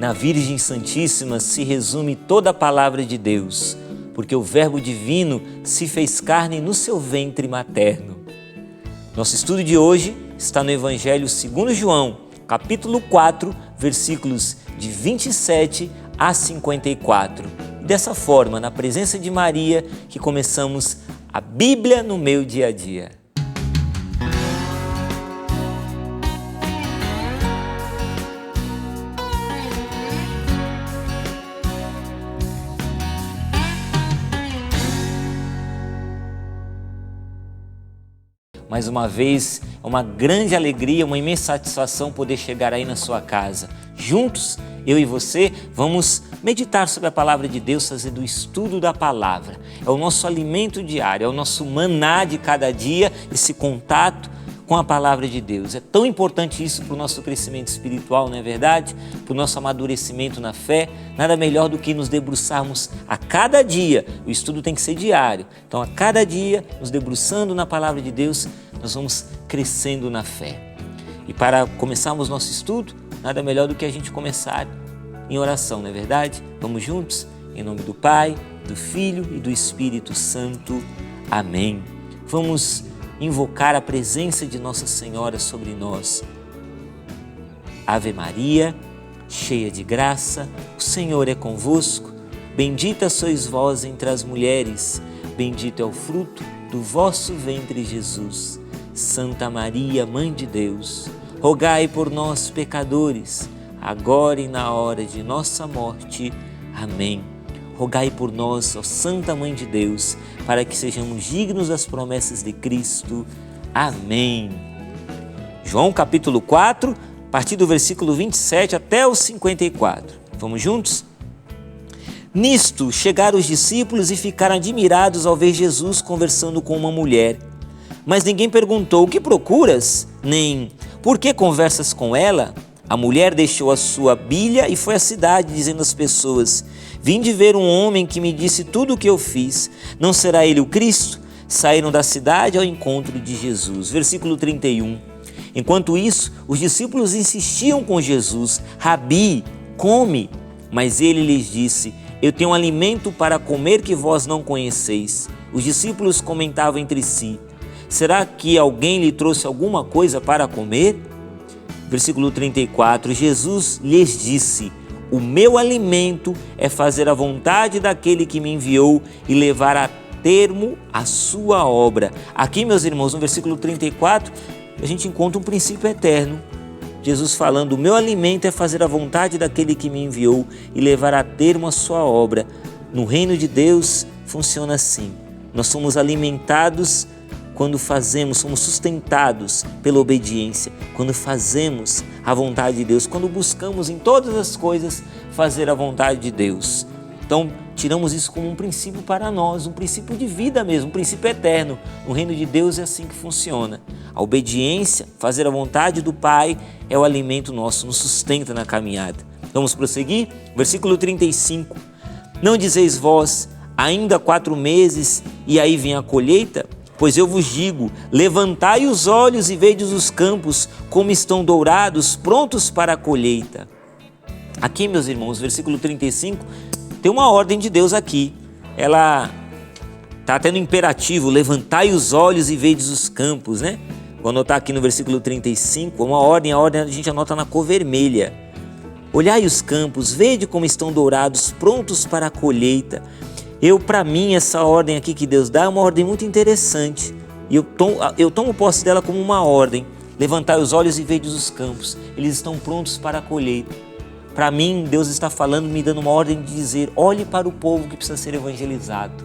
Na Virgem Santíssima se resume toda a palavra de Deus, porque o Verbo divino se fez carne no seu ventre materno. Nosso estudo de hoje está no Evangelho segundo João, capítulo 4, versículos de 27 a 54. E dessa forma, na presença de Maria, que começamos a Bíblia no meu dia a dia. Mais uma vez, é uma grande alegria, uma imensa satisfação poder chegar aí na sua casa. Juntos, eu e você, vamos meditar sobre a palavra de Deus, fazendo o estudo da palavra. É o nosso alimento diário, é o nosso maná de cada dia, esse contato com a palavra de Deus. É tão importante isso para o nosso crescimento espiritual, não é verdade? Para o nosso amadurecimento na fé. Nada melhor do que nos debruçarmos a cada dia. O estudo tem que ser diário. Então, a cada dia, nos debruçando na palavra de Deus, nós vamos crescendo na fé. E para começarmos nosso estudo, nada melhor do que a gente começar em oração, não é verdade? Vamos juntos? Em nome do Pai, do Filho e do Espírito Santo. Amém. Vamos invocar a presença de Nossa Senhora sobre nós. Ave Maria, cheia de graça, o Senhor é convosco. Bendita sois vós entre as mulheres, bendito é o fruto do vosso ventre, Jesus. Santa Maria, Mãe de Deus, rogai por nós, pecadores, agora e na hora de nossa morte. Amém. Rogai por nós, ó Santa Mãe de Deus, para que sejamos dignos das promessas de Cristo. Amém. João capítulo 4, a partir do versículo 27 até o 54. Vamos juntos? Nisto chegaram os discípulos e ficaram admirados ao ver Jesus conversando com uma mulher. Mas ninguém perguntou: o que procuras? Nem por que conversas com ela? A mulher deixou a sua bilha e foi à cidade, dizendo às pessoas: vim de ver um homem que me disse tudo o que eu fiz. Não será ele o Cristo? Saíram da cidade ao encontro de Jesus. Versículo 31. Enquanto isso, os discípulos insistiam com Jesus: Rabi, come. Mas ele lhes disse: eu tenho um alimento para comer que vós não conheceis. Os discípulos comentavam entre si: será que alguém lhe trouxe alguma coisa para comer? Versículo 34, Jesus lhes disse: o meu alimento é fazer a vontade daquele que me enviou e levar a termo a sua obra. Aqui, meus irmãos, no versículo 34, a gente encontra um princípio eterno. Jesus falando: o meu alimento é fazer a vontade daquele que me enviou e levar a termo a sua obra. No reino de Deus funciona assim. Nós somos alimentados quando fazemos, somos sustentados pela obediência, quando fazemos a vontade de Deus, quando buscamos em todas as coisas fazer a vontade de Deus. Então, tiramos isso como um princípio para nós, um princípio de vida mesmo, um princípio eterno. No reino de Deus é assim que funciona. A obediência, fazer a vontade do Pai, é o alimento nosso, nos sustenta na caminhada. Vamos prosseguir? Versículo 35. Não dizeis vós: ainda 4 meses e aí vem a colheita? Pois eu vos digo: levantai os olhos e vedes os campos, como estão dourados, prontos para a colheita. Aqui, meus irmãos, versículo 35, tem uma ordem de Deus aqui. Ela está até no imperativo: levantai os olhos e vedes os campos, né? Vou anotar aqui no versículo 35, uma ordem, a ordem a gente anota na cor vermelha. Olhai os campos, vede como estão dourados, prontos para a colheita. Para mim, essa ordem aqui que Deus dá é uma ordem muito interessante. E eu tomo posse dela como uma ordem. Levantai os olhos e vede os campos. Eles estão prontos para a colheita. Para mim, Deus está falando, me dando uma ordem de dizer: olhe para o povo que precisa ser evangelizado.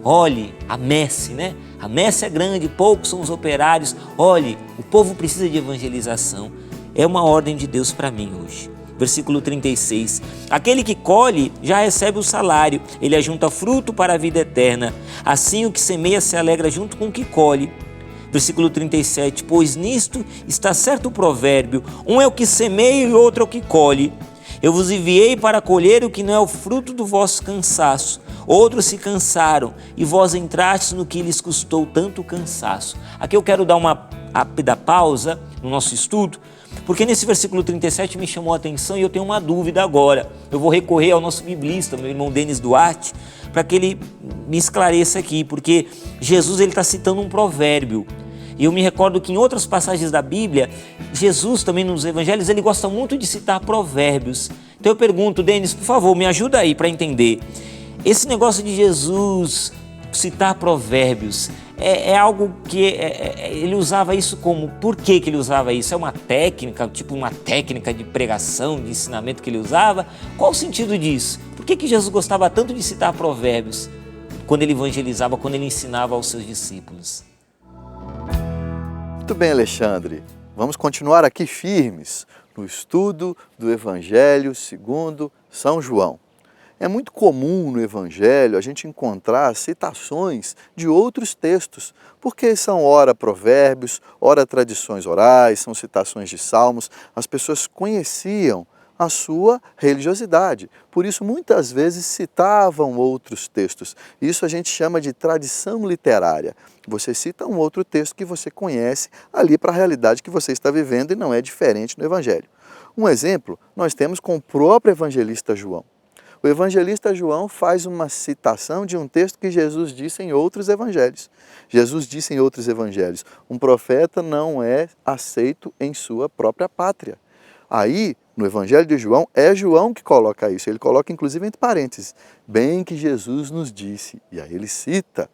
Olhe a messe, né? A messe é grande, poucos são os operários. Olhe, o povo precisa de evangelização. É uma ordem de Deus para mim hoje. Versículo 36, aquele que colhe já recebe o salário, ele ajunta fruto para a vida eterna. Assim o que semeia se alegra junto com o que colhe. Versículo 37, pois nisto está certo o provérbio: um é o que semeia e outro é o que colhe. Eu vos enviei para colher o que não é o fruto do vosso cansaço. Outros se cansaram e vós entrastes no que lhes custou tanto cansaço. Aqui eu quero dar uma rápida pausa no nosso estudo Porque nesse versículo 37 me chamou a atenção e eu tenho uma dúvida agora. Eu vou recorrer ao nosso biblista, meu irmão Denis Duarte, para que ele me esclareça aqui, porque Jesus está citando um provérbio. E eu me recordo que em outras passagens da Bíblia, Jesus também nos evangelhos, ele gosta muito de citar provérbios. Então eu pergunto, Denis, por favor, me ajuda aí para entender. Esse negócio de Jesus citar provérbios, é algo que ele usava isso como? Por que ele usava isso? É uma técnica, tipo uma técnica de pregação, de ensinamento que ele usava? Qual o sentido disso? Por que Jesus gostava tanto de citar provérbios quando ele evangelizava, quando ele ensinava aos seus discípulos? Muito bem, Alexandre. Vamos continuar aqui firmes no estudo do Evangelho segundo São João. É muito comum no Evangelho a gente encontrar citações de outros textos, porque são ora provérbios, ora tradições orais, são citações de salmos. As pessoas conheciam a sua religiosidade, por isso muitas vezes citavam outros textos. Isso a gente chama de tradição literária. Você cita um outro texto que você conhece ali para a realidade que você está vivendo e não é diferente no Evangelho. Um exemplo nós temos com o próprio evangelista João. O evangelista João faz uma citação de um texto que Jesus disse em outros evangelhos. Jesus disse em outros evangelhos, um profeta não é aceito em sua própria pátria. Aí, no evangelho de João, é João que coloca isso. Ele coloca inclusive entre parênteses, bem que Jesus nos disse. E aí ele cita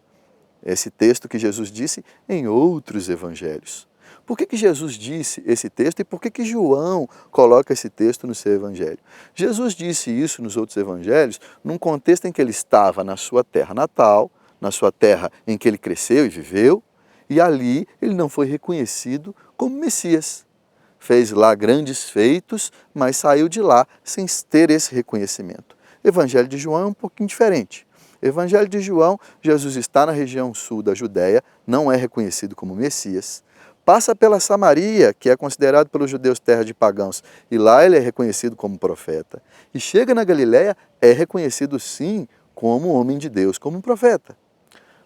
esse texto que Jesus disse em outros evangelhos. Por que Jesus disse esse texto e por que João coloca esse texto no seu evangelho? Jesus disse isso nos outros evangelhos num contexto em que ele estava na sua terra natal, na sua terra em que ele cresceu e viveu, e ali ele não foi reconhecido como Messias. Fez lá grandes feitos, mas saiu de lá sem ter esse reconhecimento. O evangelho de João é um pouquinho diferente. Evangelho de João, Jesus está na região sul da Judéia, não é reconhecido como Messias, passa pela Samaria, que é considerado pelos judeus terra de pagãos, e lá ele é reconhecido como profeta, e chega na Galiléia, é reconhecido sim como homem de Deus, como um profeta.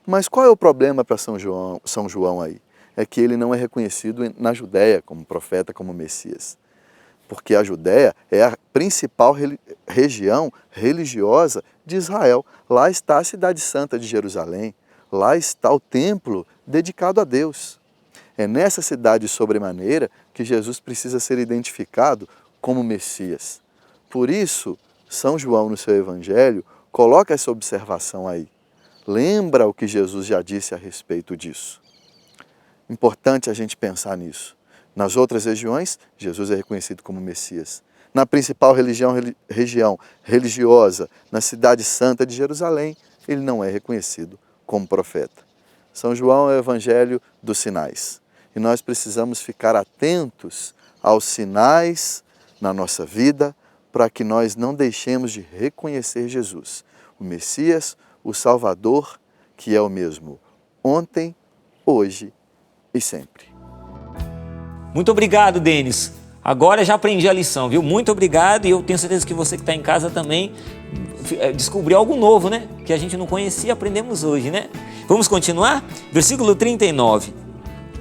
Mas qual é o problema para São João aí? É que ele não é reconhecido na Judéia como profeta, como Messias. Porque a Judéia é a principal região religiosa de Israel. Lá está a cidade santa de Jerusalém, lá está o templo dedicado a Deus. É nessa cidade sobremaneira que Jesus precisa ser identificado como Messias. Por isso, São João no seu Evangelho coloca essa observação aí. Lembra o que Jesus já disse a respeito disso. Importante a gente pensar nisso. Nas outras regiões, Jesus é reconhecido como Messias. Na principal região religiosa, na cidade santa de Jerusalém, ele não é reconhecido como profeta. São João é o Evangelho dos sinais. E nós precisamos ficar atentos aos sinais na nossa vida para que nós não deixemos de reconhecer Jesus, o Messias, o Salvador, que é o mesmo ontem, hoje e sempre. Muito obrigado, Denis. Agora já aprendi a lição, viu? Muito obrigado e eu tenho certeza que você que está em casa também descobriu algo novo, né? Que a gente não conhecia, aprendemos hoje, né? Vamos continuar? Versículo 39.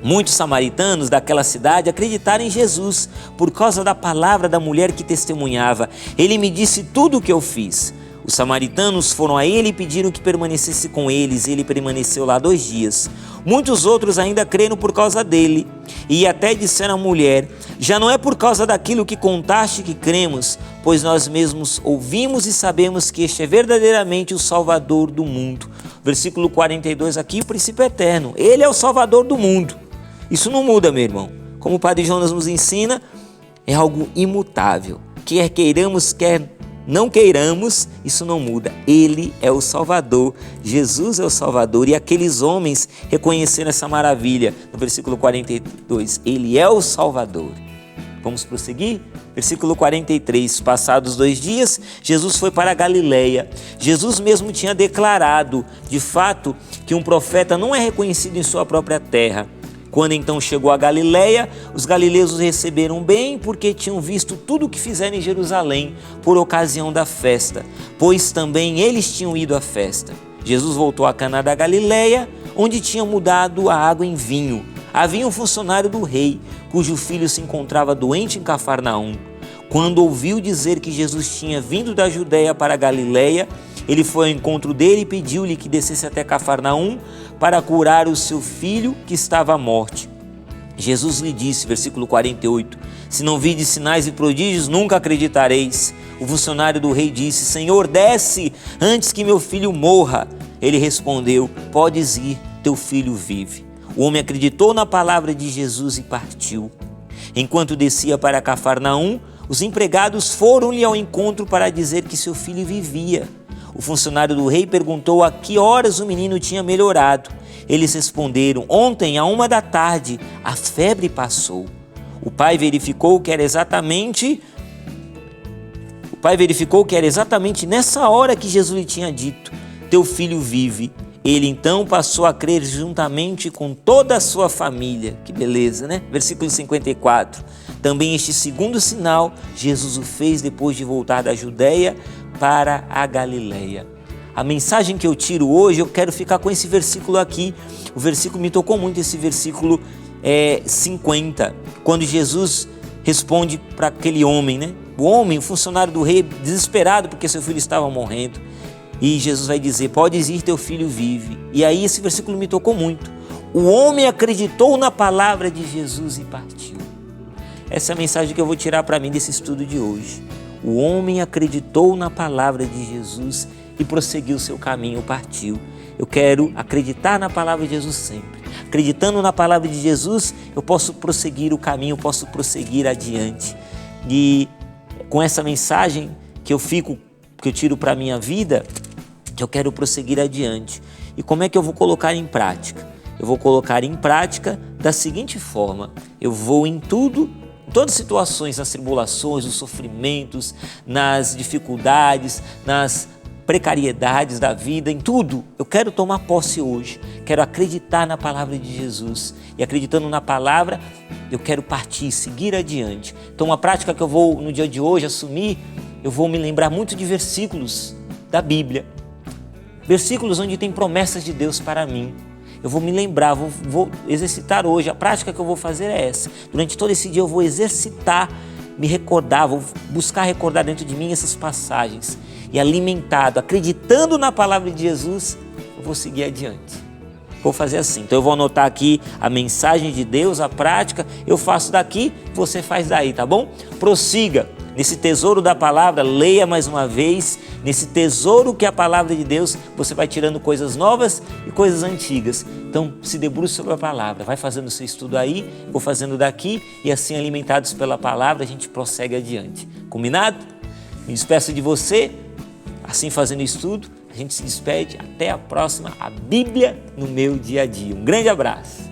Muitos samaritanos daquela cidade acreditaram em Jesus por causa da palavra da mulher que testemunhava. Ele me disse tudo o que eu fiz. Os samaritanos foram a ele e pediram que permanecesse com eles, e ele permaneceu lá 2 dias. Muitos outros ainda creram por causa dele, e até disseram à mulher, já não é por causa daquilo que contaste que cremos, pois nós mesmos ouvimos e sabemos que este é verdadeiramente o Salvador do mundo. Versículo 42 aqui, o princípio eterno, ele é o Salvador do mundo. Isso não muda, meu irmão. Como o Padre Jonas nos ensina, é algo imutável. Quer queiramos, quer não queiramos, isso não muda. Ele é o Salvador, Jesus é o Salvador. E aqueles homens reconheceram essa maravilha. No versículo 42, ele é o Salvador. Vamos prosseguir? Versículo 43, passados 2 dias, Jesus foi para a Galiléia. Jesus mesmo tinha declarado, de fato, que um profeta não é reconhecido em sua própria terra. Quando então chegou a Galiléia, os galileus o receberam bem porque tinham visto tudo o que fizeram em Jerusalém por ocasião da festa, pois também eles tinham ido à festa. Jesus voltou a Caná da Galiléia, onde tinha mudado a água em vinho. Havia um funcionário do rei, cujo filho se encontrava doente em Cafarnaum. Quando ouviu dizer que Jesus tinha vindo da Judéia para a Galiléia, ele foi ao encontro dele e pediu-lhe que descesse até Cafarnaum para curar o seu filho que estava à morte. Jesus lhe disse, versículo 48, se não vides sinais e prodígios, nunca acreditareis. O funcionário do rei disse, Senhor, desce antes que meu filho morra. Ele respondeu, podes ir, teu filho vive. O homem acreditou na palavra de Jesus e partiu. Enquanto descia para Cafarnaum, os empregados foram-lhe ao encontro para dizer que seu filho vivia. O funcionário do rei perguntou a que horas o menino tinha melhorado. Eles responderam, ontem, à 13h, a febre passou. O pai verificou que era exatamente nessa hora que Jesus lhe tinha dito, teu filho vive. Ele então passou a crer juntamente com toda a sua família. Que beleza, né? Versículo 54. Também este segundo sinal, Jesus o fez depois de voltar da Judéia para a Galiléia. A mensagem que eu tiro hoje, eu quero ficar com esse versículo aqui. O versículo me tocou muito, esse versículo 50, quando Jesus responde para aquele homem, né? O homem, o funcionário do rei, desesperado porque seu filho estava morrendo. E Jesus vai dizer, podes ir, teu filho vive. E aí esse versículo me tocou muito. O homem acreditou na palavra de Jesus e partiu. Essa é a mensagem que eu vou tirar para mim desse estudo de hoje. O homem acreditou na palavra de Jesus e prosseguiu seu caminho, partiu. Eu quero acreditar na palavra de Jesus sempre. Acreditando na palavra de Jesus, eu posso prosseguir o caminho, eu posso prosseguir adiante. E com essa mensagem que eu tiro para a minha vida, eu quero prosseguir adiante. E como é que eu vou colocar em prática? Eu vou colocar em prática da seguinte forma: eu vou em tudo, em todas as situações, nas tribulações, nos sofrimentos, nas dificuldades, nas precariedades da vida, em tudo, eu quero tomar posse hoje, quero acreditar na palavra de Jesus e acreditando na palavra, eu quero partir, seguir adiante. Então uma prática que eu vou no dia de hoje assumir, eu vou me lembrar muito de versículos da Bíblia, versículos onde tem promessas de Deus para mim. Eu vou me lembrar, vou exercitar hoje, a prática que eu vou fazer é essa. Durante todo esse dia eu vou exercitar, me recordar, vou buscar recordar dentro de mim essas passagens. E alimentado, acreditando na palavra de Jesus, eu vou seguir adiante. Vou fazer assim. Então eu vou anotar aqui a mensagem de Deus, a prática. Eu faço daqui, você faz daí, tá bom? Prossiga nesse tesouro da palavra, leia mais uma vez. Nesse tesouro que é a palavra de Deus, você vai tirando coisas novas e coisas antigas. Então se debruce sobre a palavra, vai fazendo o seu estudo aí, vou fazendo daqui. E assim, alimentados pela palavra, a gente prossegue adiante. Combinado? Me despeço de você. Assim, fazendo estudo, a gente se despede. Até a próxima. A Bíblia no meu dia a dia. Um grande abraço.